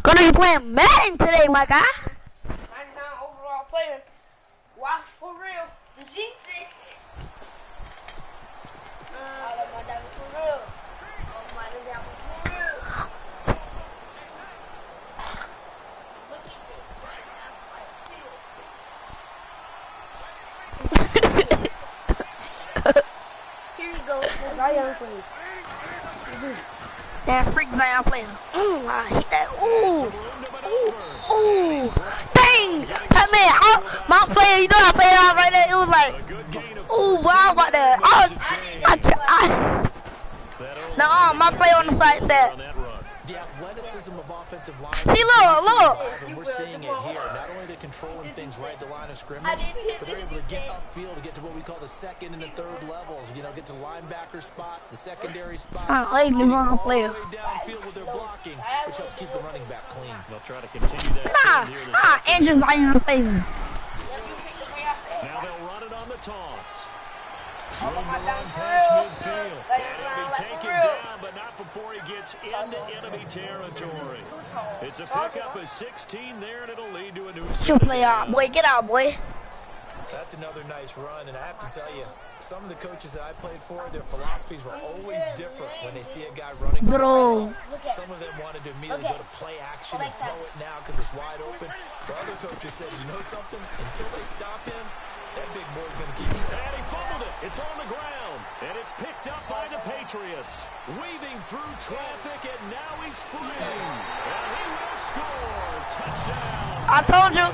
Gonna be playing Madden today, my guy. 99 overall player. Watch for real. The G6. I love my diamond for real. Oh my diamond for real. Here you go. Zion, please. That freak Zion player. I hit that. Ooh. Ooh. Dang. That man, my player, you know I played out right there. It was like, ooh, wow, about that. No, my player on the side said. The athleticism of offensive line. See, look. And we're seeing it here. Not only are they controlling things right at the line of scrimmage, but they're able to get upfield to get to what we call the second and the third levels. You know, get to linebacker spot, the secondary spot. Sound like the wrong player. Downfield with their blocking, which helps keep the running back clean. They'll try to continue that. Andrew's Zion player. Now they'll run it on the toss. Room to run past midfield. He'll be taken down, but not before he gets into enemy territory. It's a pickup of 16 there, and it'll lead to a new You play out, boy. Get out, boy. That's another nice run, and I have to tell you, some of the coaches that I played for, their philosophies were always different when they see a guy running. Bro. Some of them wanted to immediately go to play action and throw it now because it's wide open. But other coaches said, you know something? Until they stop him, that big boy's going to keep it. And he fumbled it. It's on the ground. And it's picked up by the Patriots. Weaving through traffic, and now he's free. And he will score. Touchdown. I told you.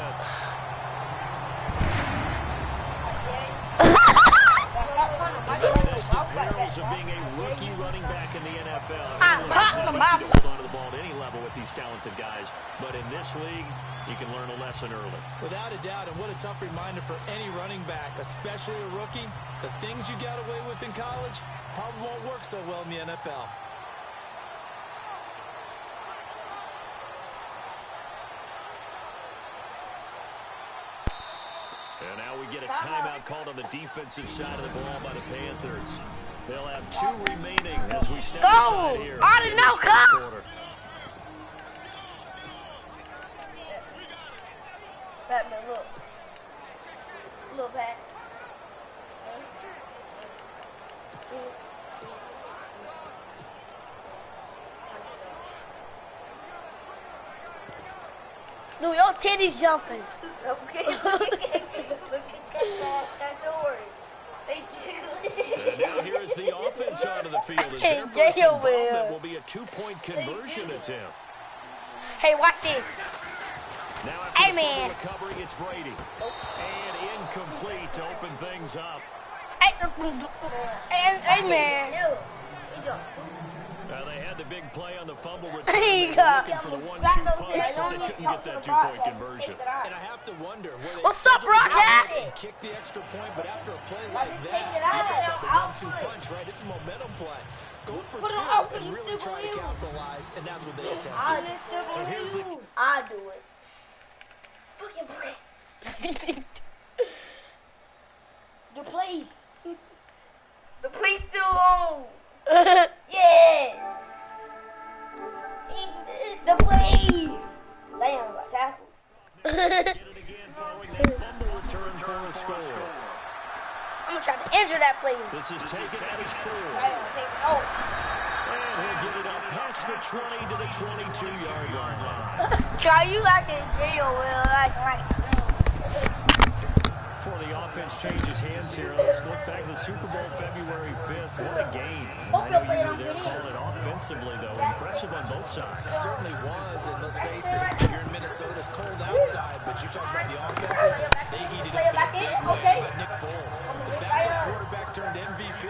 That's the perils of being a rookie running back in the NFL. It's not easy to hold on to the ball at any level with these talented guys. But in this league, you can learn a lesson early. Without a doubt, and what a tough reminder for any running back, especially a rookie. The things you got away with in college probably won't work so well in the NFL. And now we get a timeout called on the defensive side of the ball by the Panthers. They'll have 2 remaining as we step aside here. I didn't know, come. Batman, look. Look, Pat. Dude, your titties jumping. Okay. Look at that's yours. They jiggling. And now here is the offense out of the field. As their first Jail involvement will be a 2-point conversion attempt. Hey, watch this. Now after Hey, the man. recovery, it's Brady. And incomplete to open things up. Hey, man. They had the big play on the fumble return. Hey, They were looking for the 1-2 punch, but they couldn't get that 2-point conversion. And I have to wonder where they What's up, Broadcast? and kick the extra point, but after a play like that, you talk about the 1-2 punch, right? It's a momentum play. Go for 2 and really try to capitalize, and that's what they attempted. So here's the I do it. Fucking play. The play. The play's still on. Yes. The play. Zion got tackled. Did it again following that fumble return for a score. I'm gonna try to injure that player. This is taken at his 4. Oh. And he'll get it up past the 20 to the 22-yard line. Try you like in jail, Will. Like right. Before the offense changes hands here, let's look back to the Super Bowl February 5th. What a game. I know you were there calling it offensively, though. Impressive on both sides. It certainly was, and let's face it, if you're in Minnesota, it's cold outside, but you talk about the offenses, they heated up in a big way. But Nick Foles, the backup quarterback turned MVP,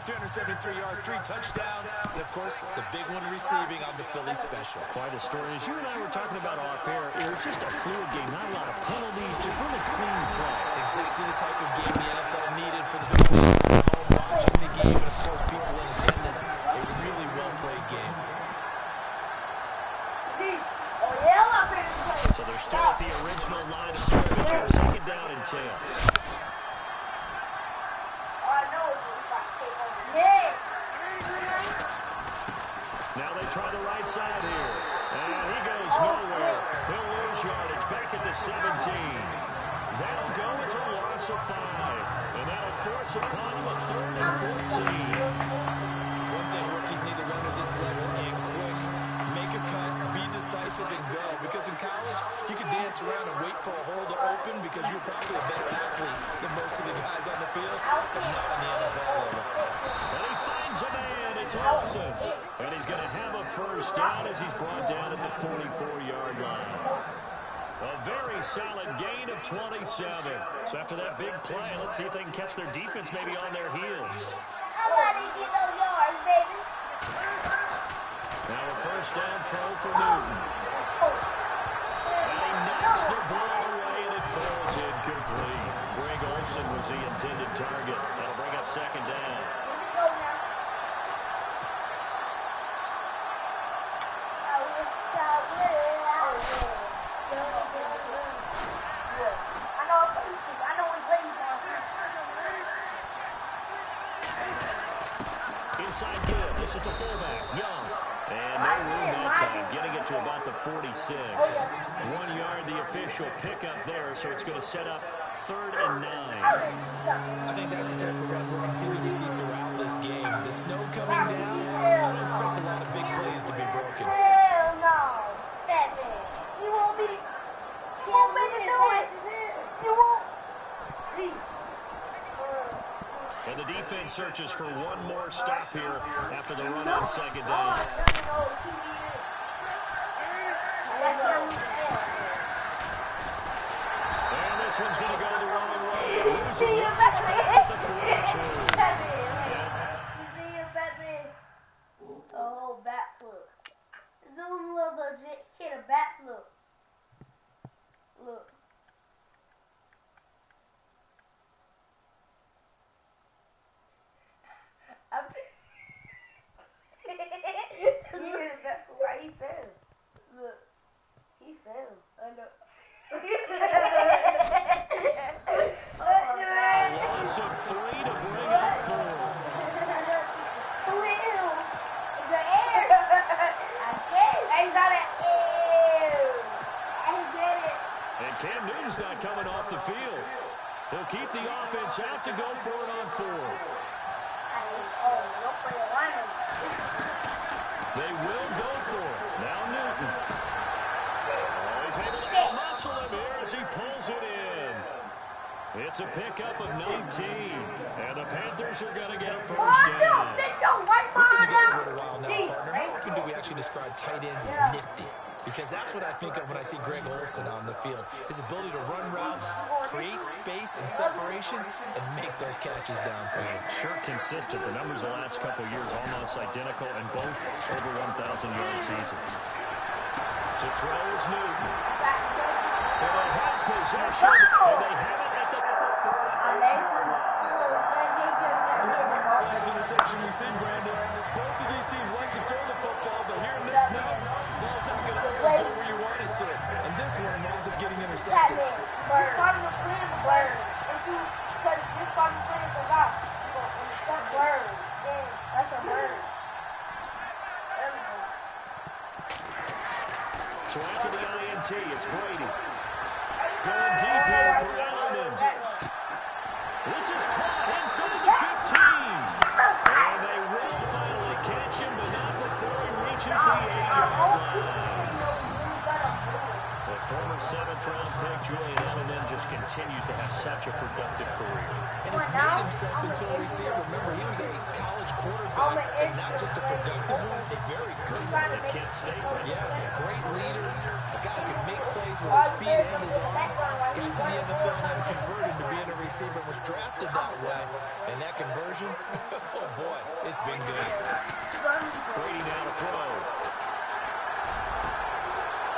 373 yards, 3 touchdowns, and of course, the big one receiving on the Philly special. Quite a story. As you and I were talking about off air, it was just a fluid game, not a lot of penalties, just really clean play. Exactly the type of game the NFL needed for the audiences at home watching the game, and of course, people in attendance. A really well-played game. So they're still at the original line of scrimmage here, 2nd down and 10. Now they try the right side here. And he goes nowhere. 17. That'll go as a loss of 5. And that'll force upon him a 3rd and 14. One thing rookies need to learn at this level and quick. Make a cut, be decisive, and go. Because in college, you can dance around and wait for a hole to open because you're probably a better athlete than most of the guys on the field, but not on the NFL level. And he finds a man. It's Olsen. And he's going to have a first down as he's brought down at the 44-yard line. A very solid gain of 27. So after that big play, let's see if they can catch their defense maybe on their heels. Now a first down throw for Newton. And he knocks the ball away, and it falls incomplete. Greg Olsen was the intended target. That'll bring up 2nd down. Inside good. This is the fullback, Young. And no room that time, getting it to about the 46. 1 yard, the official pickup there, so it's going to set up 3rd and 9. I think that's the type of run we'll continue to see throughout this game. The snow coming down, I don't expect a lot of big plays to be broken. Hell no. That man. He won't be. He won't be to do it. He won't. And the defense searches for one more stop here after the run on 2nd down. And this one's going to go the wrong way. Losing yards back at the 42. Oh, backflip. Doing a little legit shit, a backflip. Look. Why he fell? Look, he fell. I know. Loss of 3 to bring up 4. The air. I get it. I got it. I get it. And Cam Newton's not coming off the field. He'll keep the offense out to go for it on 4th. They will go for it. Now Newton. Oh, he's able to muscle him here as he pulls it in. It's a pickup of 19. And the Panthers are going to get a first down. We've been together a little while now, partner. How often do we actually describe tight ends as nifty? Because that's what I think of when I see Greg Olsen on the field. His ability to run routes, create space and separation, and make those catches downfield. Sure consistent. The numbers the last couple years almost identical, and both over 1,000-yard seasons. To throw is Newton. They'll have possession, and they have it at the... Last interception we see, Brandon. Both of these teams like to throw the football, but here in this snow, ball's not going to always go where you want it to. And this one winds up getting intercepted. So after the INT, it's Brady. Going deep here for Ellerman. This is caught inside the 15. And they will finally catch him, but not before he reaches the 8-yard line. The former 7th-round pick, Julian Edelman, just continues to have such a productive career. And has made himself into a receiver. Remember, he was a college quarterback, and not just a productive one, a very good one. At Kent State, right? Yes, a great leader, a guy who can make plays with his feet and his arm. Got to the NFL and had to convert him to being a receiver and was drafted that way. And that conversion, oh boy, it's been good. Brady now to throw.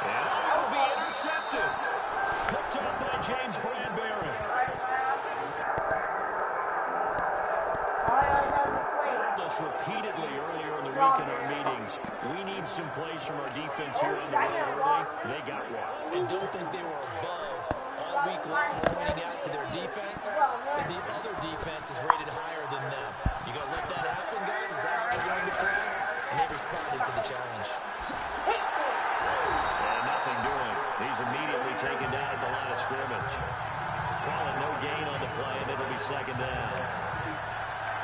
And that will be intercepted. Picked up by James Bradbury. This repeatedly earlier in the week in our meetings. We need some plays from our defense here on the road early. They got one. And don't think they were above all week long, pointing out to their defense that the other defense is rated higher than them. You gonna let that happen, guys? Is that how we're going to play? And they responded to the challenge. And nothing doing. He's immediately taken down at the line of scrimmage. Calling no gain on the play, and it'll be second down.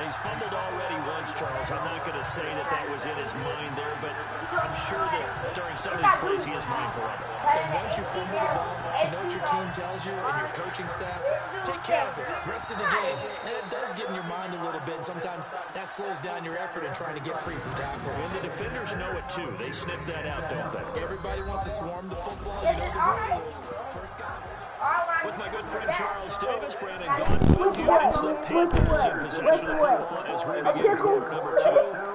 He's fumbled already once, Charles. I'm not going to say that was in his mind there, but I'm sure that during some of these plays he is mindful of it. And once you fumble the ball, you know what your team tells you and your coaching staff? Take care of it. Rest of the game. And it does get in your mind a little bit, and sometimes that slows down your effort in trying to get free from tackles. And the defenders know it, too. They sniff that out, don't they? Everybody wants to swarm the football. You know the rules. First guy. With my good friend Charles Davis, Brandon Gaunt with you. It's the Panthers in possession of the football as we begin quarter number 2.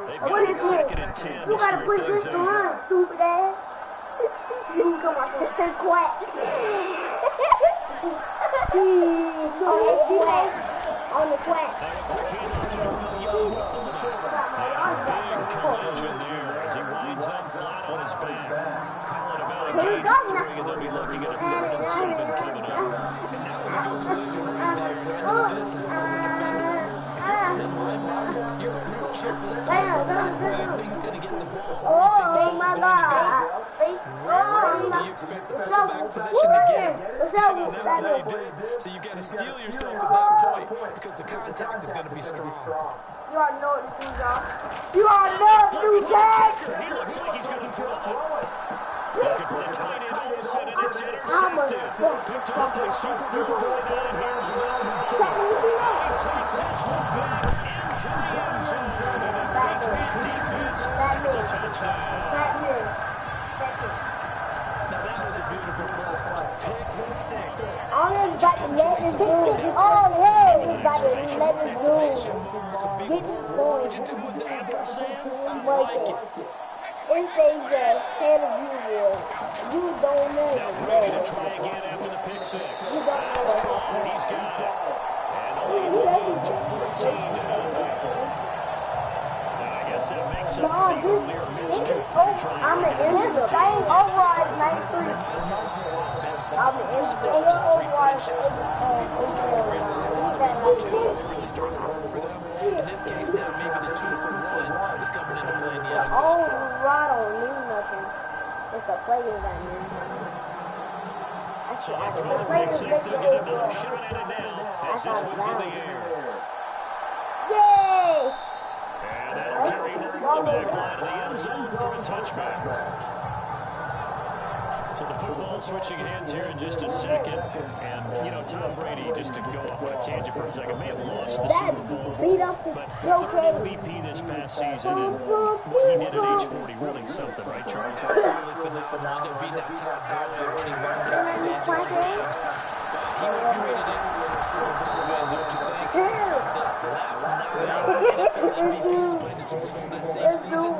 They've got it second and 10 to start things out. Stupid ass. You come on, it's quack. On the quack. Big collision there as he winds up flat on his back. Calling about a gain of 3, and they'll be looking at a 3rd and 7 coming up. And that was a good collision right there. And I know this as a former defender. If you're coming linebacker, you're going through a checklist of where you think's going to get the ball. Where you think the ball's going to go. Rarely do you expect the fullback position to get it. And on that play, he did. So you got to steel yourself at that point because the contact is going to be strong. You already know what the things are. You already know what the things are. He looks like he's going to throw it. Looking for the tight end Olsen, and it's intercepted. Picked up by Super Bowl 49 here. He takes this one back into the end zone. And the Patriot defense has a touchdown. Now that was a beautiful play. A pick 6. All them got to let us do. Oh, hey, we got to let us do. What would you do with that? I like it. If they just had a view, you don't know. Now ready to try again after the pick 6. That's caught. He's got it. And the lead will move to 14-0. I guess that makes up for the earlier missed 2-point try. I'm an Israel. I ain't overall 93. I'm an Israel. Overall 2 is really starting to work for them. In this case now, maybe the 2-for-1 is coming into play in the NFL. Oh, right, don't mean nothing. It's a player that means nothing. So after the pick 6, they'll get another shot at it now as this one's in the air. Yay! And that'll carry her to the back line of the end zone for a touchback. So the football switching hands here in just a second. And, you know, Tom Brady, just to go off on a tangent for a second, may have lost the Super Bowl, but third MVP this past season, and what he did at age 40, really something, right, Charlie? Absolutely phenomenal. Beating out Todd Gurley, running back for the Los Angeles Rams. But he would have traded it for a Super Bowl win, don't you think? This last 9 NFL MVPs to play in the Super Bowl that same season.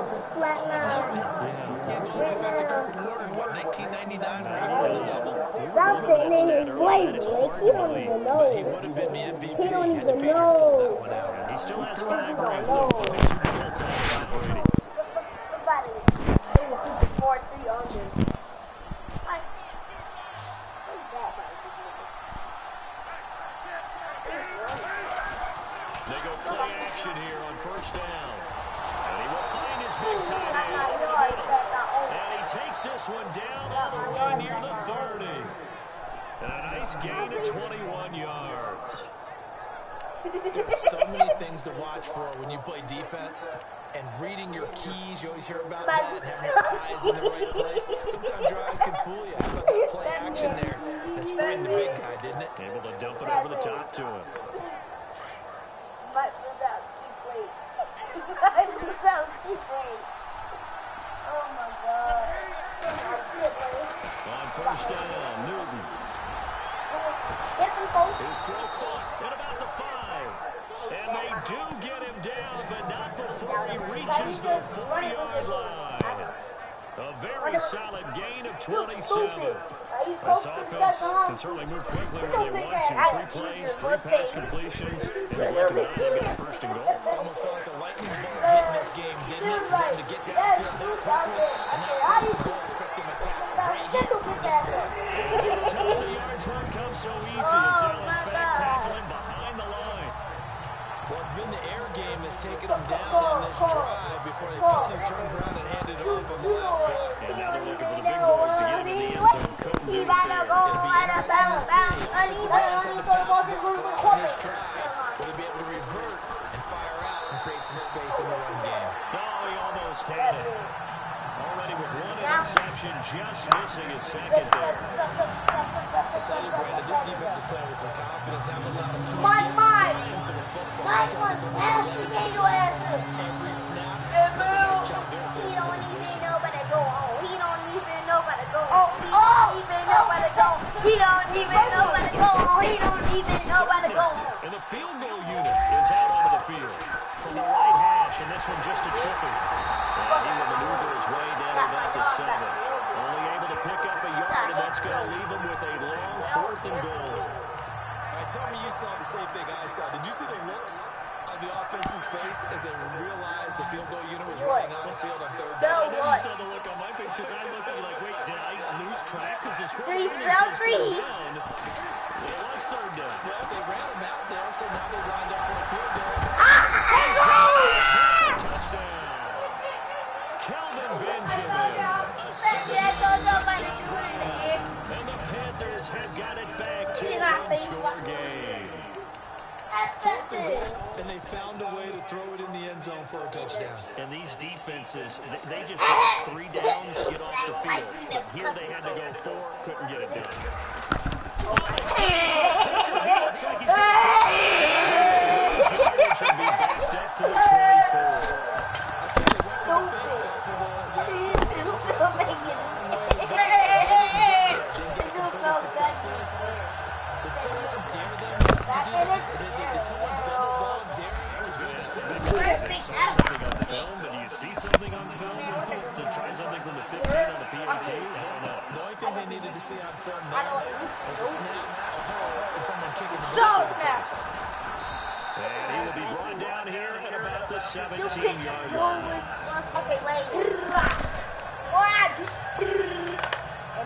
Yeah, all the way back to Kurt Warner, what, 1999 for he won the double? Stop sitting in his way, Blake. He don't even know. But he would have been the MVP He don't had the even Patriots pulled that know. one out. He still has 5 rings, though, 5 Super Bowl titles for Brady. Somebody in the Super 4-3 under. Like, what's that about? They go play action here on first down. And he will find his big tight end over the middle. And he takes this one down all the way near the 30. And a nice gain of 21 yards. There's so many things to watch for when you play defense. And reading your keys, you always hear about that, and having your eyes in the right place. Sometimes your eyes can fool you. How about that play action there? And spraying the big guy, didn't it? Able to dump it over the top to him. Oh my God. On first down, Newton. His throw caught at about the 5. And they do get him down, but not before he reaches the 40-yard line. A very solid gain of 27. This offense can certainly move quickly when they want to. 3 plays, 3 pass completions, and they're looking at they've got a first and goal. Almost felt like a lightning bolt hitting this game, didn't it? For them to get downfield that quickly, and now first and goal, expect them to tackle right here on this play. And this time the yards won't come so easy as they'll in fact tackle him behind the line. Well, it's been the air game that's taken them down on this drive before they finally turned around and handed it off on the last play. And now they're looking for the big boys to get him in the end zone. Couldn't do it there. It'll offensive line inside the pass block on his drive. Will he be able to revert and fire out and create some space in the run game? Oh, he almost had it. Already with one interception, just missing his second there. I tell you, Brandon, this defense is playing with some confidence, having a lot of play flying to the football. Every snap, nice job there for some completion. He don't even know where to go. And the field goal unit is out onto the field from the right hash, and this one just a chipper. And he will maneuver his way down about the 7. Only able to pick up a yard, and that's going to leave him with a long 4th and goal. All right, tell me you saw the same thing I saw. Did you see the looks on the offense's face as they realized the field goal unit was running on the field on 3rd down? I saw the look on my face because I looked at you like, wait, did I lose track? Because the score says 3rd down. It was 3rd down. Well, they ran him out there, so now they lined up for a field goal. Touchdown. Kelvin Benjamin. A 7-yard touchdown grab. And the Panthers have got it back to a one-score game. 4th and goal, and they found a way to throw it in the end zone for a touchdown. And these defenses, they just let 3 downs get off the field. But here they had to go 4, couldn't get it done. Looks like he's should be backed up to the 24. Did someone dare them to do that? Did someone double dog dare them to do that? I saw something on film, but do you see something on film to try something from the 15 on the PAT? I don't know. The only thing they needed to see on film now was a snap, a hole, and someone kicking the ball through the place. And he will be brought down here at about the 17-yard line. Okay, wait.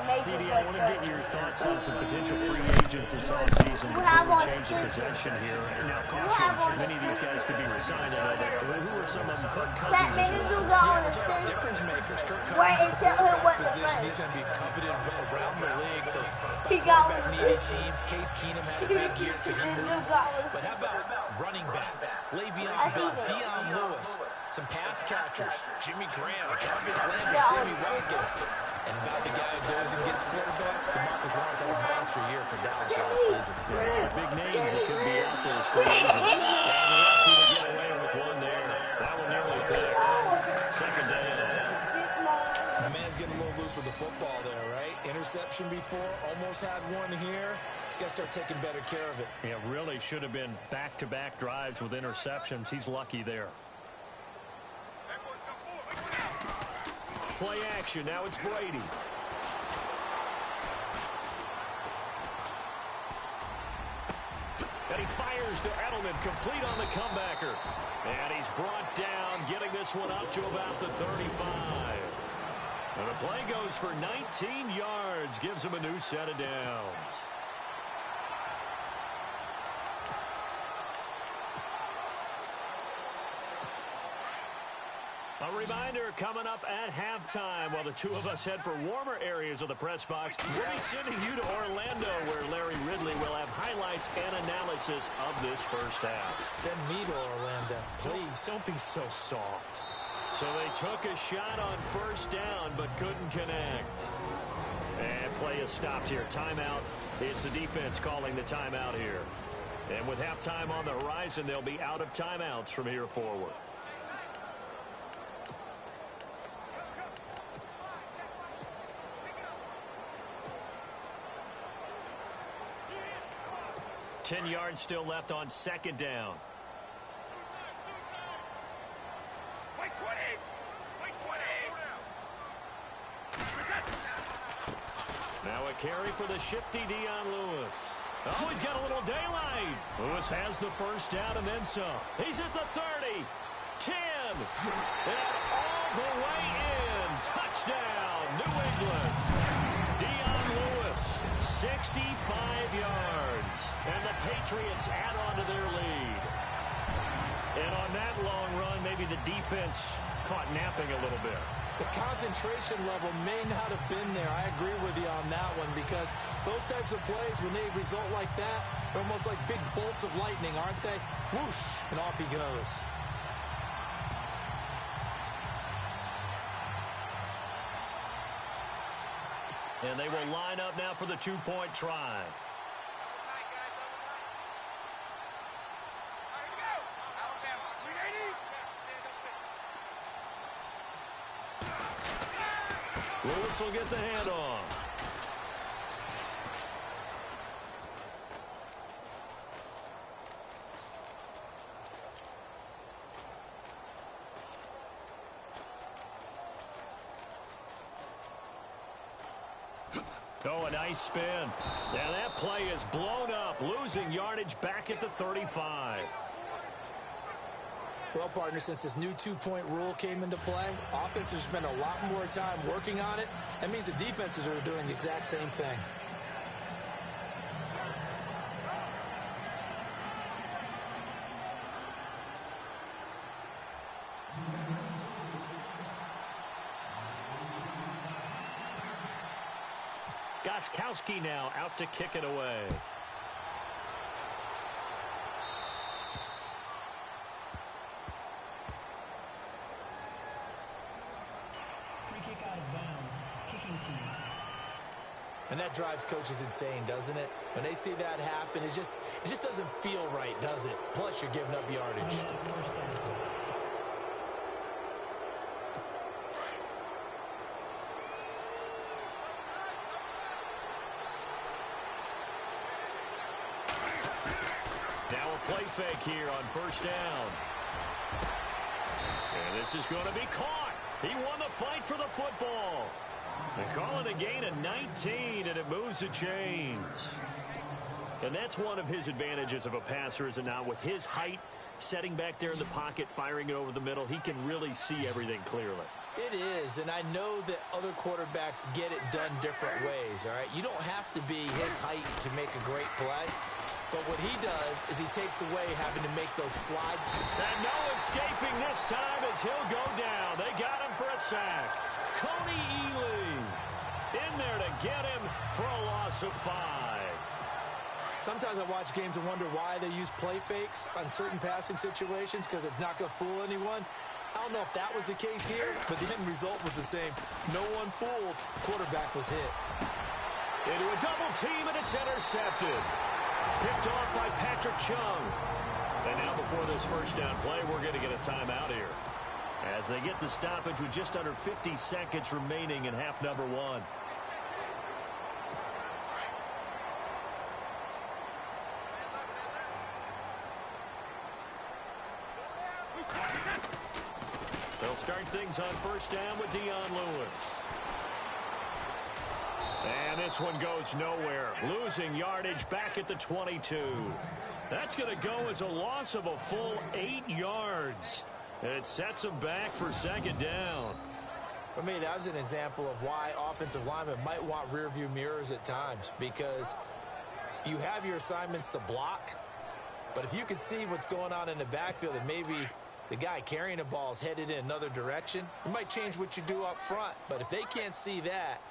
CD, I want to get your thoughts on some potential free agents this offseason before we change the possession here. Now, caution, many of these guys could be resigned. I know, but who are some of them? Kirk Cousins is one. Difference makers. Kirk Cousins is a quarterback position. He's going to be coveted around the league for quarterback-needy teams. Case Keenum had a big year. Could he move? But how about running backs? Le'Veon Bell, Dion Lewis, some pass catchers, Jimmy Graham, Jarvis Landry, Sammy Watkins. And about the guy who goes and gets quarterbacks, DeMarcus Lawrence had a monster year for Dallas last season. Big names that could be out there as free agents. And lucky to get away with one there. That one nearly picked. 2nd down. The man's getting a little loose with the football there, right? Interception before, almost had one here. He's got to start taking better care of it. Yeah, really should have been back-to-back drives with interceptions. He's lucky there. Play action. Now it's Brady. And he fires to Edelman, complete on the comebacker. And he's brought down, getting this one up to about the 35. And the play goes for 19 yards, gives him a new set of downs. A reminder coming up at halftime while the two of us head for warmer areas of the press box. We'll be sending you to Orlando where Larry Ridley will have highlights and analysis of this first half. Send me to Orlando, please. Don't be so soft. So they took a shot on 1st down but couldn't connect. And play is stopped here. Timeout. It's the defense calling the timeout here. And with halftime on the horizon, they'll be out of timeouts from here forward. Ten yards still left on 2nd down. Wait 20! Wait 20! Now a carry for the shifty Dion Lewis. Oh, he's got a little daylight. Lewis has the 1st down and then some. He's at the 30, 10, and all the way in. Touchdown, New England. Dion Lewis, 65 yards. And the Patriots add on to their lead. And on that long run, maybe the defense caught napping a little bit. The concentration level may not have been there. I agree with you on that one because because those types of plays, when they result like that, they're almost like big bolts of lightning, aren't they? Whoosh, and off he goes. And they will line up now for the two-point try. Lewis will get the handoff. Oh, a nice spin. Now that play is blown up, losing yardage back at the 35. Well, partner, since this new two-point rule came into play, offenses spend a lot more time working on it. That means the defenses are doing the exact same thing. Gostkowski now out to kick it away. Free kick out of bounds. Kicking team. And that drives coaches insane, doesn't it? When they see that happen, it just doesn't feel right, does it? Plus, you're giving up yardage. First down. Play fake here on first down. And this is going to be caught. He won the fight for the football. They call it a gain of 19, and it moves the chains. And that's one of his advantages of a passer, is it not? With his height, setting back there in the pocket, firing it over the middle, he can really see everything clearly. It is, and I know that other quarterbacks get it done different ways, all right? You don't have to be his height to make a great play. But what he does is he takes away having to make those slides. And no escaping this time as he'll go down. They got him for a sack. Coney Ely in there to get him for a loss of 5. Sometimes I watch games and wonder why they use play fakes on certain passing situations, because it's not going to fool anyone. I don't know if that was the case here, but the end result was the same. No one fooled. The quarterback was hit. Into a double team, and it's intercepted. Picked off by Patrick Chung. And now before this first down play, we're going to get a timeout here, as they get the stoppage with just under 50 seconds remaining in half number 1. They'll start things on first down with Dion Lewis. And this one goes nowhere. Losing yardage back at the 22. That's going to go as a loss of a full 8 yards. And it sets them back for second down. For me, that was an example of why offensive linemen might want rear-view mirrors at times, because you have your assignments to block, but if you can see what's going on in the backfield and maybe the guy carrying the ball is headed in another direction, it might change what you do up front. But if they can't see that,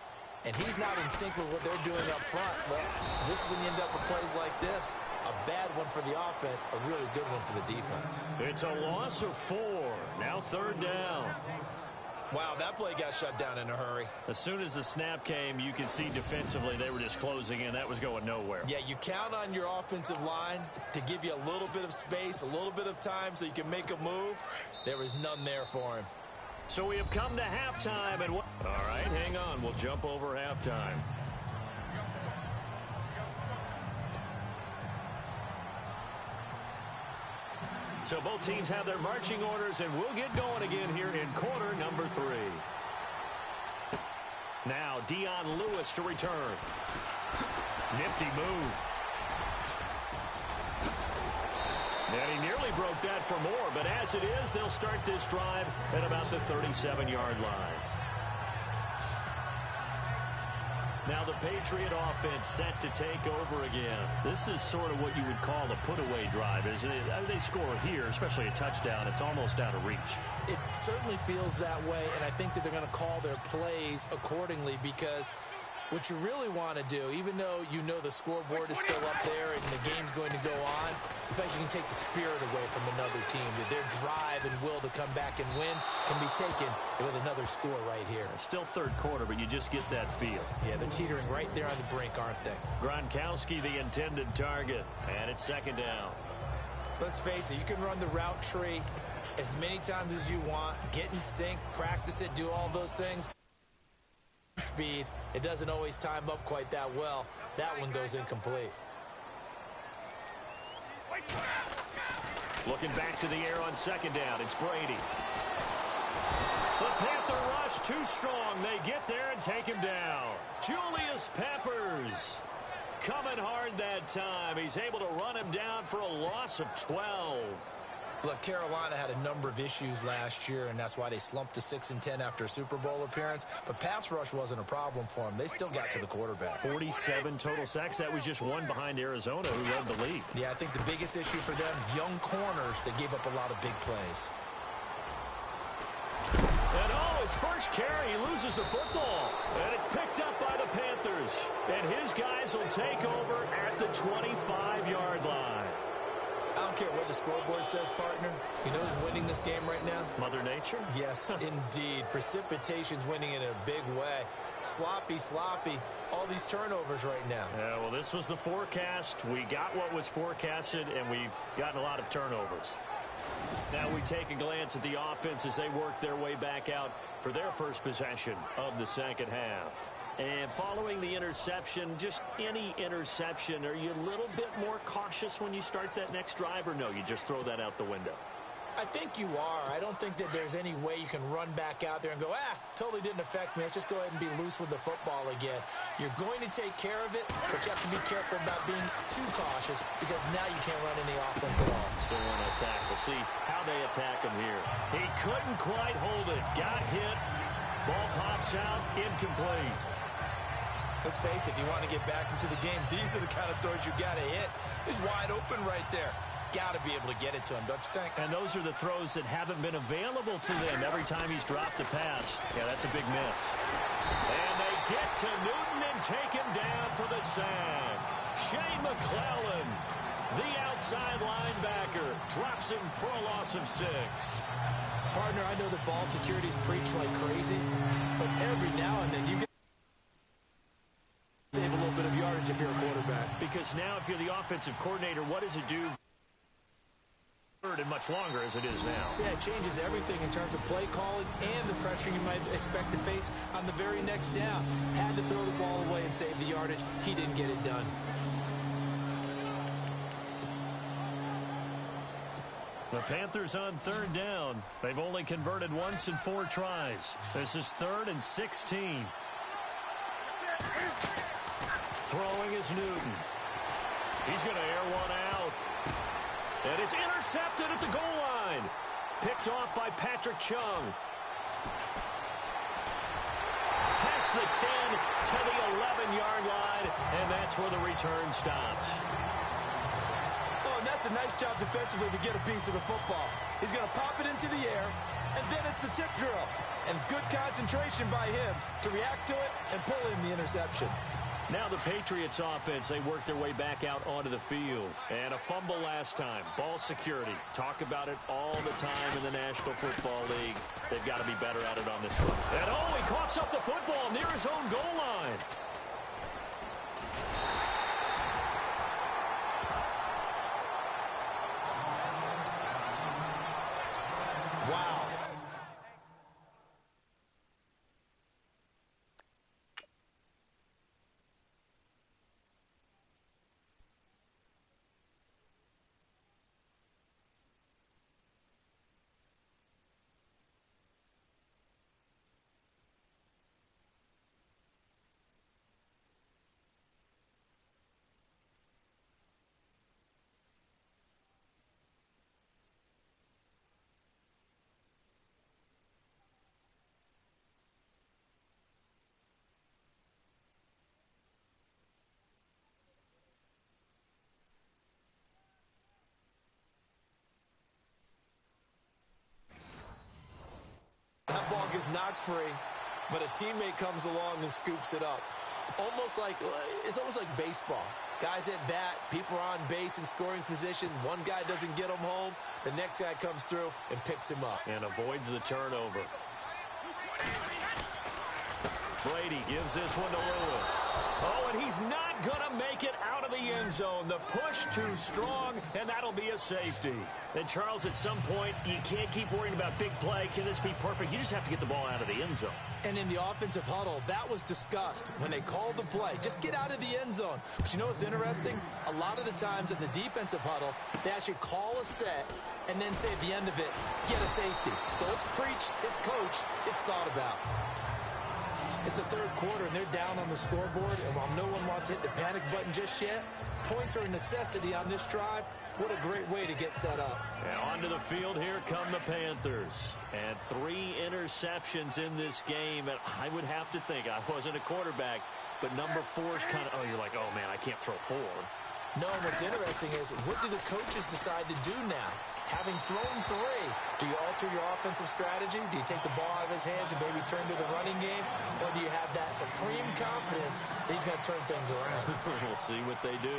and he's not in sync with what they're doing up front, well, this is when you end up with plays like this. A bad one for the offense, a really good one for the defense. It's a loss of 4. Now third down. Wow, that play got shut down in a hurry. As soon as the snap came, you can see defensively they were just closing in. That was going nowhere. Yeah, you count on your offensive line to give you a little bit of space, a little bit of time so you can make a move. There was none there for him. So we have come to halftime. And all right, hang on. We'll jump over halftime. So both teams have their marching orders, and we'll get going again here in quarter number 3. Now Dion Lewis to return. Nifty move. And he nearly broke that for more, but as it is, they'll start this drive at about the 37-yard line. Now the Patriot offense set to take over again. This is sort of what you would call a put-away drive, isn't it? They score here, especially a touchdown. It's almost out of reach. It certainly feels that way, and I think that they're going to call their plays accordingly, because What you really want to do, even though you know the scoreboard is still up there and the game's going to go on, in fact, you can take the spirit away from another team. That their drive and will to come back and win can be taken with another score right here. Still third quarter, but you just get that feel. Yeah, they're teetering right there on the brink, aren't they? Gronkowski, the intended target, and it's second down. Let's face it, you can run the route tree as many times as you want, get in sync, practice it, do all those things. Speed, it doesn't always time up quite that well. That one goes incomplete. Looking back to the air on second down, it's Brady. The Panther rush too strong. They get there and take him down. Julius Peppers coming hard that time. He's able to run him down for a loss of 12. Look, Carolina had a number of issues last year, and that's why they slumped to 6-10 after a Super Bowl appearance. But pass rush wasn't a problem for them. They still got to the quarterback. 47 total sacks. That was just one behind Arizona, who led the league. Yeah, I think the biggest issue for them, young corners that gave up a lot of big plays. And his first carry, he loses the football. And it's picked up by the Panthers. And his guys will take over at the 25-yard line. I don't care what the scoreboard says, partner. You know who's winning this game right now? Mother Nature? Yes, indeed. Precipitation's winning in a big way. Sloppy, all these turnovers right now. Yeah, well, this was the forecast. We got what was forecasted, and we've gotten a lot of turnovers. Now we take a glance at the offense as they work their way back out for their first possession of the second half. And following the interception, just any interception, are you a little bit more cautious when you start that next drive, or no, you just throw that out the window? I think you are. I don't think that there's any way you can run back out there and go, totally didn't affect me. Let's just go ahead and be loose with the football again. You're going to take care of it, but you have to be careful about being too cautious because now you can't run any offense at all. Still want to attack. We'll see how they attack him here. He couldn't quite hold it. Got hit. Ball pops out. Incomplete. Let's face it, if you want to get back into the game, these are the kind of throws you got to hit. He's wide open right there. Got to be able to get it to him, don't you think? And those are the throws that haven't been available to them every time he's dropped a pass. Yeah, that's a big miss. And they get to Newton and take him down for the sack. Shane McClellan, the outside linebacker, drops him for a loss of 6. Partner, I know that ball security's preached like crazy, but every now and then you get save a little bit of yardage if you're a quarterback. Because now if you're the offensive coordinator, what does it do third and much longer as it is now? Yeah, it changes everything in terms of play calling and the pressure you might expect to face on the very next down. Had to throw the ball away and save the yardage. He didn't get it done. The Panthers on third down. They've only converted once in 4 tries. This is 3rd and 16. Throwing is Newton. He's going to air one out. And it's intercepted at the goal line. Picked off by Patrick Chung. Past the 10 to the 11-yard line, and that's where the return stops. Oh, and that's a nice job defensively to get a piece of the football. He's going to pop it into the air, and then it's the tip drill. And good concentration by him to react to it and pull in the interception. Now the Patriots offense, they work their way back out onto the field. And a fumble last time. Ball security. Talk about it all the time in the National Football League. They've got to be better at it on this one. And he coughs up the football near his own goal line. Wow. That ball gets knocked free, but a teammate comes along and scoops it up. Almost like, it's almost like baseball. Guys at bat, people are on base in scoring position. One guy doesn't get him home. The next guy comes through and picks him up. And avoids the turnover. Brady gives this one to Lewis. Oh, and he's not going to make it out of the end zone. The push too strong, and that'll be a safety. And, Charles, at some point, you can't keep worrying about big play. Can this be perfect? You just have to get the ball out of the end zone. And in the offensive huddle, that was discussed when they called the play. Just get out of the end zone. But you know what's interesting? A lot of the times in the defensive huddle, they actually call a set and then say at the end of it, get a safety. So it's preach, it's coach, it's thought about. It's the third quarter, and they're down on the scoreboard. And while no one wants to hit the panic button just yet, points are a necessity on this drive. What a great way to get set up. And onto the field, here come the Panthers. And 3 interceptions in this game. And I would have to think, I wasn't a quarterback, but number 4 is kind of, you're like, oh, man, I can't throw 4. No, and what's interesting is, what do the coaches decide to do now? Having thrown 3, do you alter your offensive strategy? Do you take the ball out of his hands and maybe turn to the running game? Or do you have that supreme confidence that he's going to turn things around? We'll see what they do.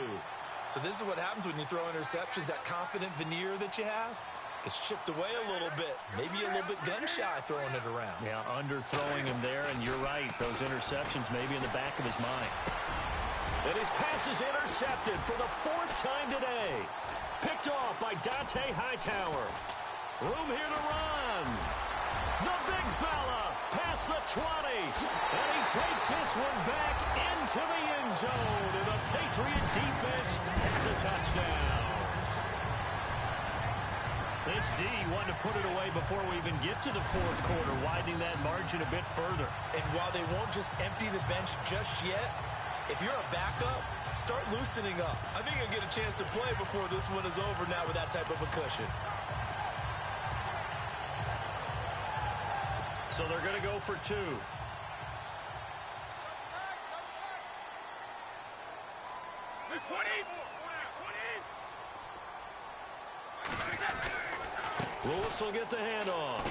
So this is what happens when you throw interceptions. That confident veneer that you have gets chipped away a little bit. Maybe a little bit gun-shy throwing it around. Yeah, underthrowing him there, and you're right. Those interceptions maybe in the back of his mind. And his pass is intercepted for the 4th time today. Picked off by Dante Hightower. Room here to run. The big fella past the 20. And he takes this one back into the end zone. And the Patriot defense has a touchdown. This D wanted to put it away before we even get to the 4th quarter, widening that margin a bit further. And while they won't just empty the bench just yet, if you're a backup, start loosening up. I think you'll get a chance to play before this one is over now with that type of a cushion. So they're going to go for 2. Lewis will get the handoff.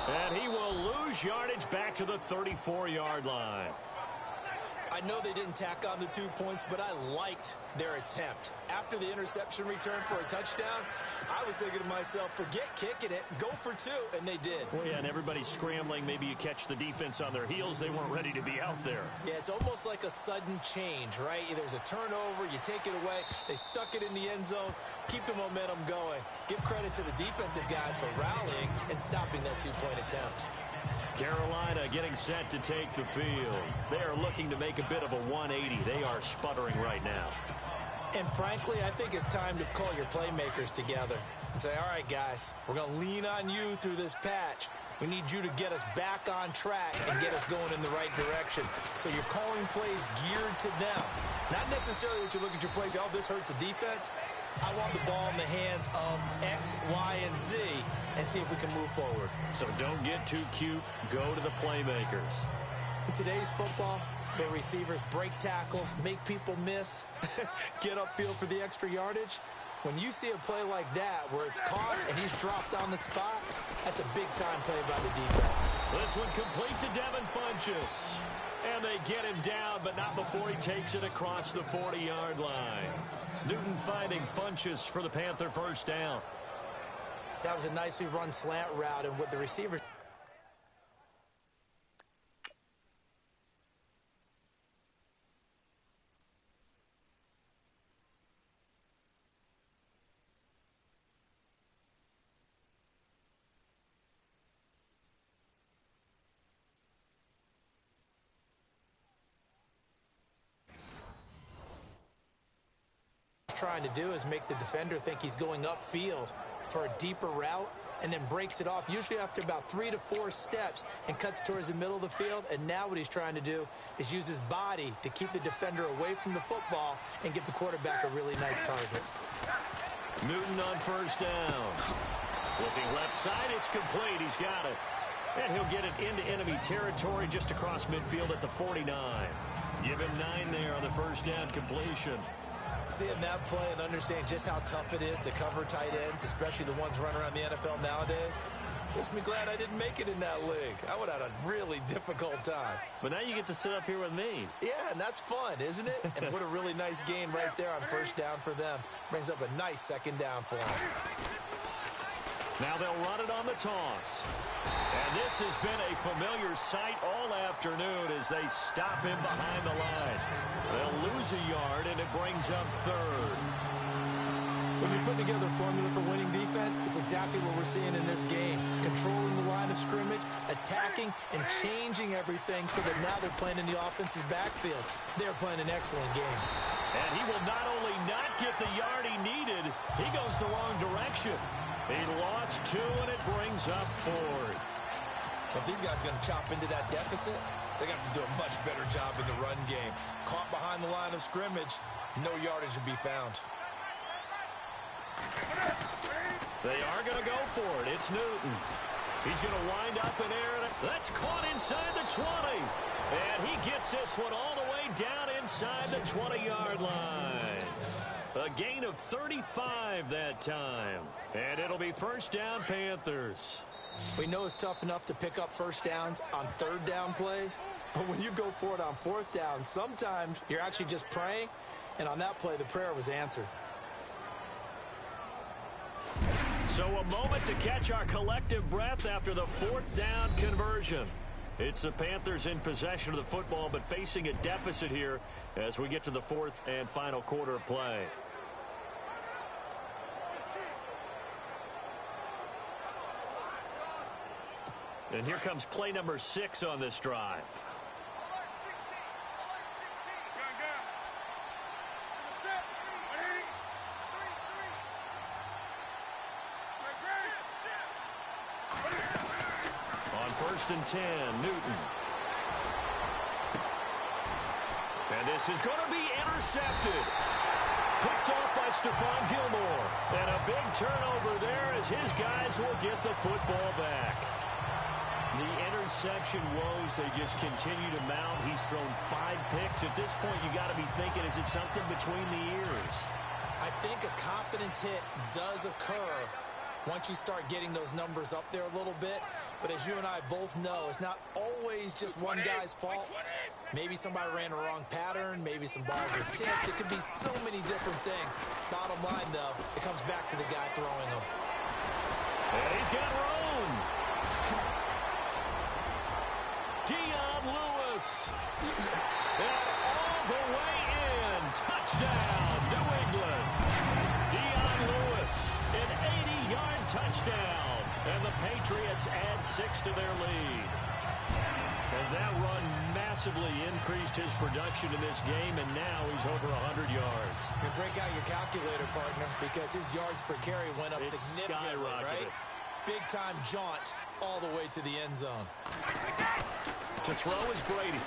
And he will lose yardage back to the 34-yard line. I know they didn't tack on the 2 points, but I liked their attempt. After the interception return for a touchdown, I was thinking to myself, forget kicking it, go for 2, and they did. Well, yeah, and everybody's scrambling. Maybe you catch the defense on their heels. They weren't ready to be out there. Yeah, it's almost like a sudden change, right? There's a turnover, you take it away, they stuck it in the end zone, keep the momentum going. Give credit to the defensive guys for rallying and stopping that 2-point attempt. Carolina getting set to take the field. They are looking to make a bit of a 180. They are sputtering right now. And frankly, I think it's time to call your playmakers together and say, all right, guys, we're going to lean on you through this patch. We need you to get us back on track and get us going in the right direction. So you're calling plays geared to them. Not necessarily that you look at your plays, oh, this hurts the defense. I want the ball in the hands of X, Y, and Z and see if we can move forward. So don't get too cute. Go to the playmakers. In today's football, the receivers break tackles, make people miss, get upfield for the extra yardage. When you see a play like that where it's caught and he's dropped on the spot, that's a big-time play by the defense. This one complete to Devin Funchess. And they get him down, but not before he takes it across the 40-yard line. Newton finding Funchess for the Panther first down. That was a nicely run slant route, and with the receivers. Trying to do is make the defender think he's going upfield for a deeper route and then breaks it off, usually after about 3 to 4 steps, and cuts towards the middle of the field. And now what he's trying to do is use his body to keep the defender away from the football and give the quarterback a really nice target. Newton on first down. Looking left side, it's complete. He's got it. And he'll get it into enemy territory just across midfield at the 49. Give him 9 there on the first down completion. Seeing that play and understanding just how tough it is to cover tight ends, especially the ones running around the NFL nowadays, makes me glad I didn't make it in that league. I would have had a really difficult time. But now you get to sit up here with me. Yeah, and that's fun, isn't it? And what a really nice gain right there on first down for them. Brings up a nice second down for them. Now they'll run it on the toss. And this has been a familiar sight all afternoon as they stop him behind the line. They'll lose a yard, and it brings up third. When you put together a formula for winning defense, it's exactly what we're seeing in this game. Controlling the line of scrimmage, attacking, and changing everything so that now they're playing in the offense's backfield. They're playing an excellent game. And he will not only not get the yard he needed, he goes the wrong direction. He lost 2, and it brings up fourth. If these guys are going to chop into that deficit, they got to do a much better job in the run game. Caught behind the line of scrimmage, no yardage will be found. They are going to go for it. It's Newton. He's going to wind up in air. That's caught inside the 20. And he gets this one all the way down inside the 20-yard line. A gain of 35 that time. And it'll be first down, Panthers. We know it's tough enough to pick up first downs on third down plays, but when you go for it on fourth down, sometimes you're actually just praying, and on that play, the prayer was answered. So a moment to catch our collective breath after the fourth down conversion. It's the Panthers in possession of the football, but facing a deficit here as we get to the fourth and final quarter of play. And here comes play number 6 on this drive. On first and 10, Newton. And this is going to be intercepted. Picked off by Stephon Gilmore. And a big turnover there as his guys will get the football back. The interception woes, they just continue to mount. He's thrown 5 picks. At this point, you got to be thinking, is it something between the ears? I think a confidence hit does occur once you start getting those numbers up there a little bit. But as you and I both know, it's not always just one guy's fault. Maybe somebody ran a wrong pattern. Maybe some balls were tipped. It could be so many different things. Bottom line, though, it comes back to the guy throwing them. And he's got room. Lewis. And all the way in. Touchdown, New England. Dion Lewis, an 80-yard touchdown. And the Patriots add 6 to their lead. And that run massively increased his production in this game, and now he's over 100 yards. You break out your calculator, partner, because his yards per carry went up significantly, right? Big-time jaunt all the way to the end zone. To throw is Brady.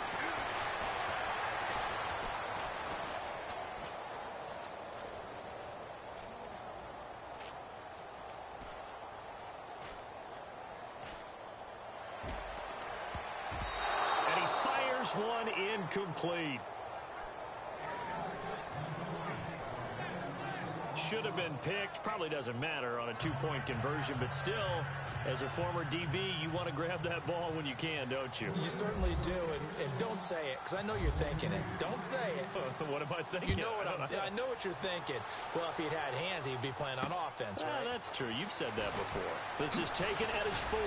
And he fires one incomplete. Should have been picked. Probably doesn't matter on a 2-point conversion, but still, as a former DB, you want to grab that ball when you can, don't you? You certainly do, and don't say it, because I know you're thinking it. Don't say it. What am I thinking? You know what I know what you're thinking. Well, if he'd had hands, he'd be playing on offense, right? That's true. You've said that before. This is taken at his 4.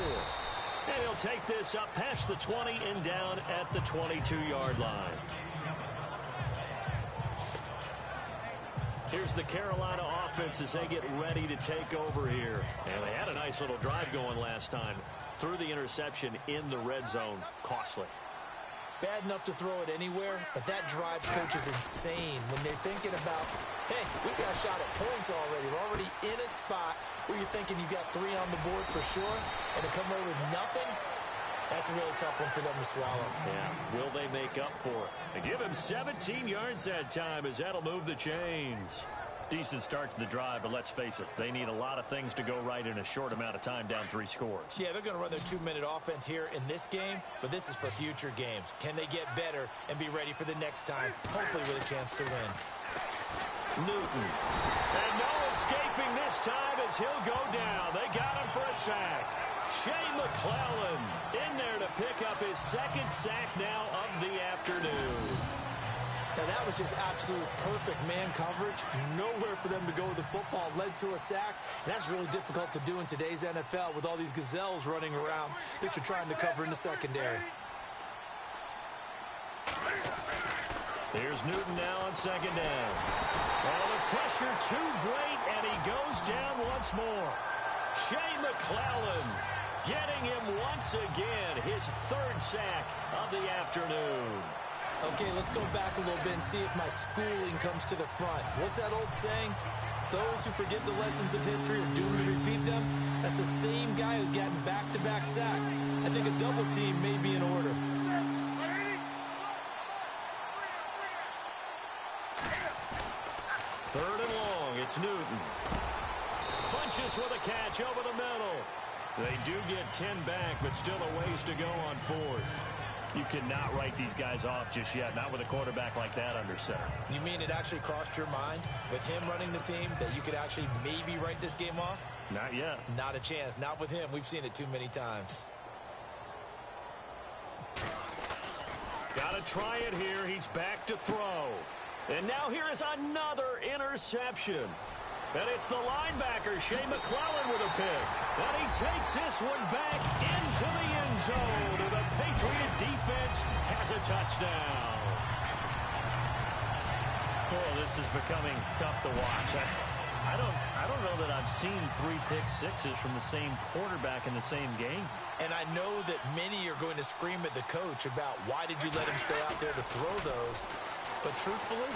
And he'll take this up past the 20 and down at the 22-yard line. Here's the Carolina offense as they get ready to take over here. And they had a nice little drive going last time. Threw the interception in the red zone. Costly. Bad enough to throw it anywhere, but that drives coaches insane when they're thinking about, hey, we got a shot at points already. We're already in a spot where you're thinking you got 3 on the board for sure, and to come away with nothing, that's a really tough one for them to swallow. Yeah, will they make up for it? They give him 17 yards that time as that'll move the chains. Decent start to the drive, but let's face it, they need a lot of things to go right in a short amount of time down 3 scores. Yeah, they're going to run their 2-minute offense here in this game, but this is for future games. Can they get better and be ready for the next time, hopefully with a chance to win? Newton. And no escaping this time as he'll go down. They got him for a sack. Shea McClellan in there to pick up his second sack now of the afternoon. Now that was just absolute perfect man coverage. Nowhere for them to go with the football. Led to a sack. And that's really difficult to do in today's NFL with all these gazelles running around that you're trying to cover in the secondary. Here's Newton now on second down. Oh, the pressure too great, and he goes down once more. Shea McClellan getting him once again, his third sack of the afternoon. Okay, let's go back a little bit and see if my schooling comes to the front. What's that old saying? Those who forget the lessons of history are doomed to repeat them. That's the same guy who's gotten back-to-back sacks. I think a double team may be in order. Third and long, it's Newton. Funches with a catch over the middle. They do get 10 back, but still a ways to go on fourth. You cannot write these guys off just yet, not with a quarterback like that under center. You mean it actually crossed your mind with him running the team that you could actually maybe write this game off? Not yet. Not a chance. Not with him. We've seen it too many times. Got to try it here. He's back to throw. And now here is another interception. And it's the linebacker, Shea McClellan, with a pick. And he takes this one back into the end zone. And the Patriot defense has a touchdown. Oh, this is becoming tough to watch. I don't know that I've seen 3 pick sixes from the same quarterback in the same game. And I know that many are going to scream at the coach about why did you let him stay out there to throw those. But truthfully,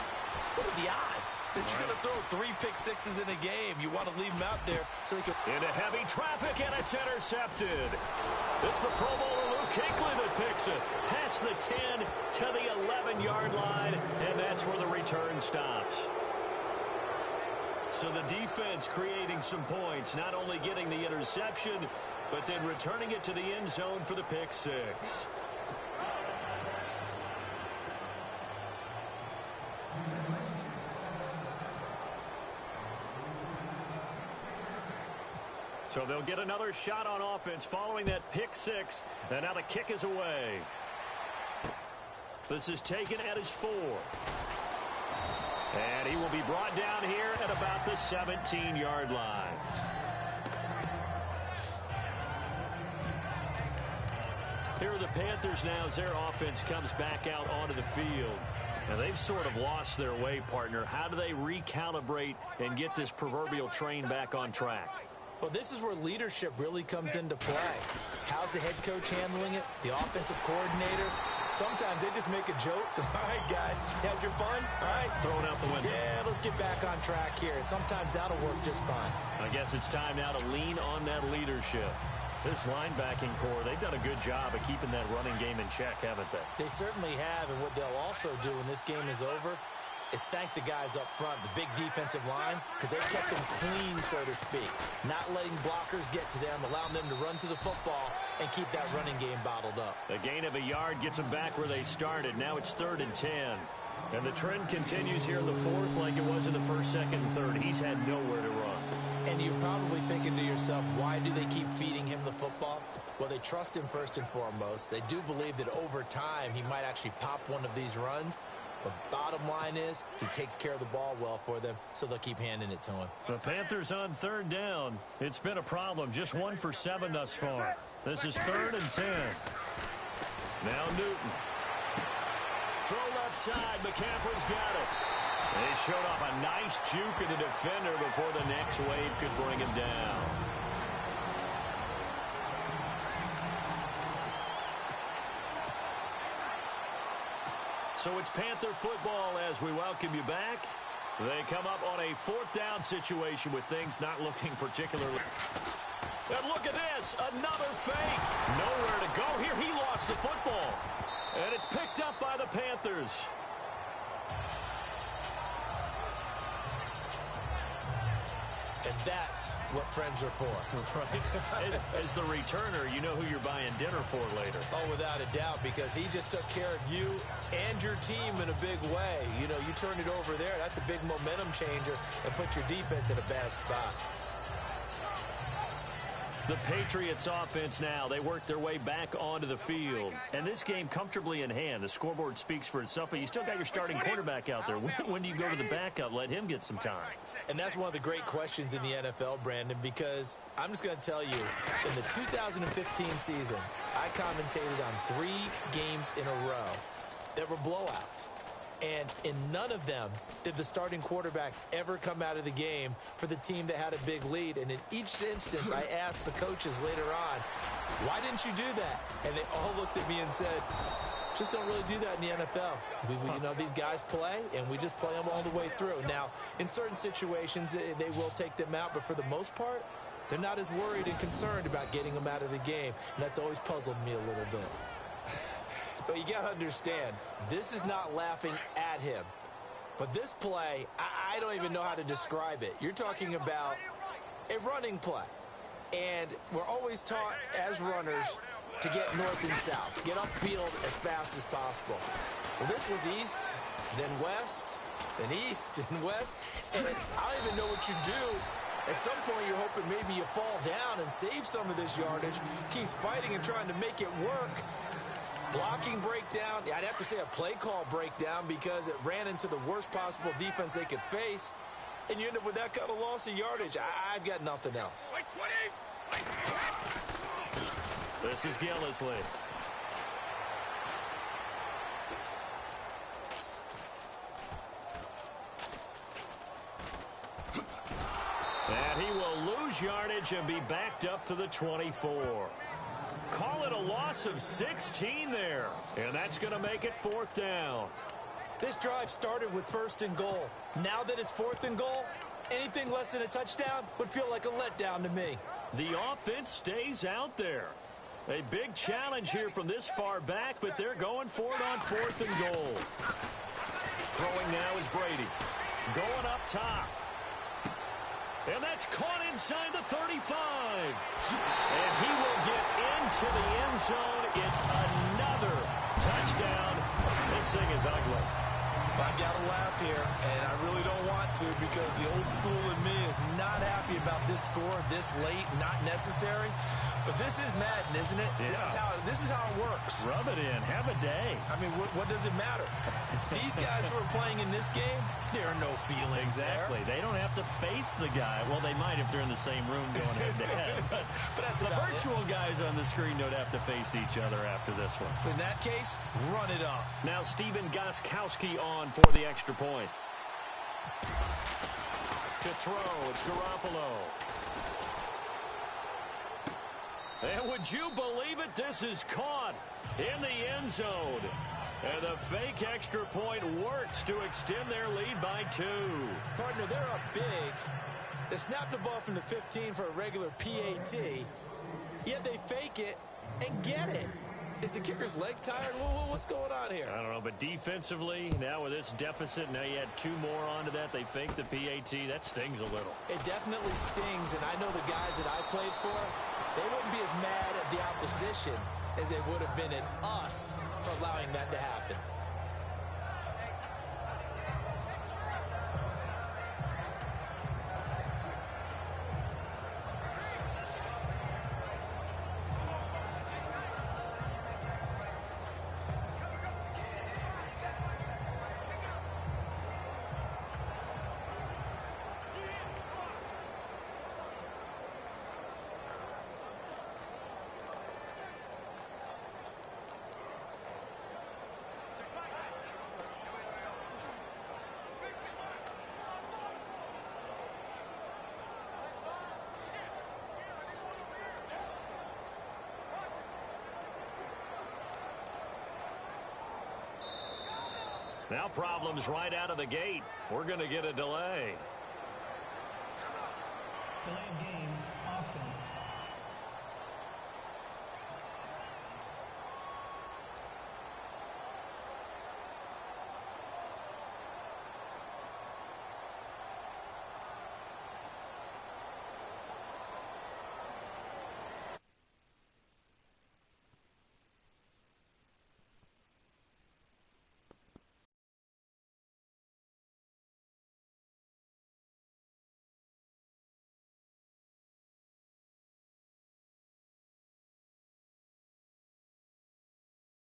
what are the odds that you're going to throw 3 pick sixes in a game? You want to leave them out there so they can... Into heavy traffic, and it's intercepted. It's the Pro Bowler Luke Kuechly that picks it. Past the 10 to the 11-yard line, and that's where the return stops. So the defense creating some points, not only getting the interception, but then returning it to the end zone for the pick six. So they'll get another shot on offense following that pick six. And now the kick is away. This is taken at his 4. And he will be brought down here at about the 17-yard line. Here are the Panthers now as their offense comes back out onto the field. Now they've sort of lost their way, partner. How do they recalibrate and get this proverbial train back on track? Well, this is where leadership really comes into play. How's the head coach handling it? The offensive coordinator? Sometimes they just make a joke. All right, guys, had your fun? All right. Thrown out the window. Yeah, let's get back on track here. And sometimes that'll work just fine. I guess it's time now to lean on that leadership. This linebacking core, they've done a good job of keeping that running game in check, haven't they? They certainly have, and what they'll also do when this game is over is thank the guys up front, the big defensive line, because they've kept them clean, so to speak. Not letting blockers get to them, allowing them to run to the football and keep that running game bottled up. A gain of a yard gets them back where they started. Now it's 3rd and 10. And the trend continues here in the 4th like it was in the 1st, 2nd, and 3rd. He's had nowhere to run. And you're probably thinking to yourself, why do they keep feeding him the football? Well, they trust him first and foremost. They do believe that over time he might actually pop one of these runs. The bottom line is he takes care of the ball well for them, so they'll keep handing it to him. The Panthers on 3rd down. It's been a problem. Just 1 for 7 thus far. This is 3rd and 10. Now Newton. Throw left side. McCaffrey's got it. They showed off a nice juke of the defender before the next wave could bring him down. So it's Panther football as we welcome you back. They come up on a 4th down situation with things not looking particularly. And look at this, another fake. Nowhere to go here. He lost the football. And it's picked up by the Panthers. And that's what friends are for. Right. As the returner, you know who you're buying dinner for later. Oh, without a doubt, because he just took care of you and your team in a big way. You know, you turned it over there. That's a big momentum changer and put your defense in a bad spot. The Patriots offense now, they work their way back onto the field. And this game comfortably in hand. The scoreboard speaks for itself, but you still got your starting quarterback out there. When do you go to the backup? Let him get some time. And that's one of the great questions in the NFL, Brandon, because I'm just going to tell you, in the 2015 season, I commentated on 3 games in a row that were blowouts. And in none of them did the starting quarterback ever come out of the game for the team that had a big lead. And in each instance, I asked the coaches later on, why didn't you do that? And they all looked at me and said, just don't really do that in the NFL. You know, these guys play, and we just play them all the way through. Now, in certain situations, they will take them out, but for the most part, they're not as worried and concerned about getting them out of the game. And that's always puzzled me a little bit. But you got to understand, this is not laughing at him. But this play, I don't even know how to describe it. You're talking about a running play. And we're always taught as runners to get north and south, get upfield as fast as possible. Well, this was east, then west, then east and west. And I don't even know what you do. At some point, you're hoping maybe you fall down and save some of this yardage. Keeps fighting and trying to make it work. Blocking breakdown. I'd have to say a play call breakdown because it ran into the worst possible defense they could face. And you end up with that kind of loss of yardage. I've got nothing else. This is Gillisley. And he will lose yardage and be backed up to the 24. Call it a loss of 16 there. And that's going to make it 4th down. This drive started with 1st and goal. Now that it's 4th and goal, anything less than a touchdown would feel like a letdown to me. The offense stays out there. A big challenge here from this far back, but they're going for it on 4th and goal. Throwing now is Brady. Going up top. And that's caught inside the 35. And he will get into the end zone. It's another touchdown. This thing is ugly. I've got to laugh here, and I really don't want to because the old school in me is not happy about this score this late, not necessary. But this is Madden, isn't it? Yeah. This is how it works. Rub it in. Have a day. I mean, what does it matter? These guys who are playing in this game, there are no feelings Exactly. there. They don't have to face the guy. Well, they might if they're in the same room going head-to-head. But that's the about virtual guys on the screen don't have to face each other after this one. In that case, run it up. Now Steven Gostkowski on for the extra point. To throw, it's Garoppolo. And would you believe it? This is caught in the end zone. And the fake extra point works to extend their lead by 2. Partner, they're up big. They snapped the ball from the 15 for a regular PAT. Yet they fake it and get it. Is the kicker's leg tired? What's going on here? I don't know, but defensively, now with this deficit, now you add 2 more onto that. They fake the PAT. That stings a little. It definitely stings, and I know the guys that I played for, they wouldn't be as mad at the opposition as they would have been at us for allowing that to happen. Now problems right out of the gate. We're going to get a delay. Delay of game.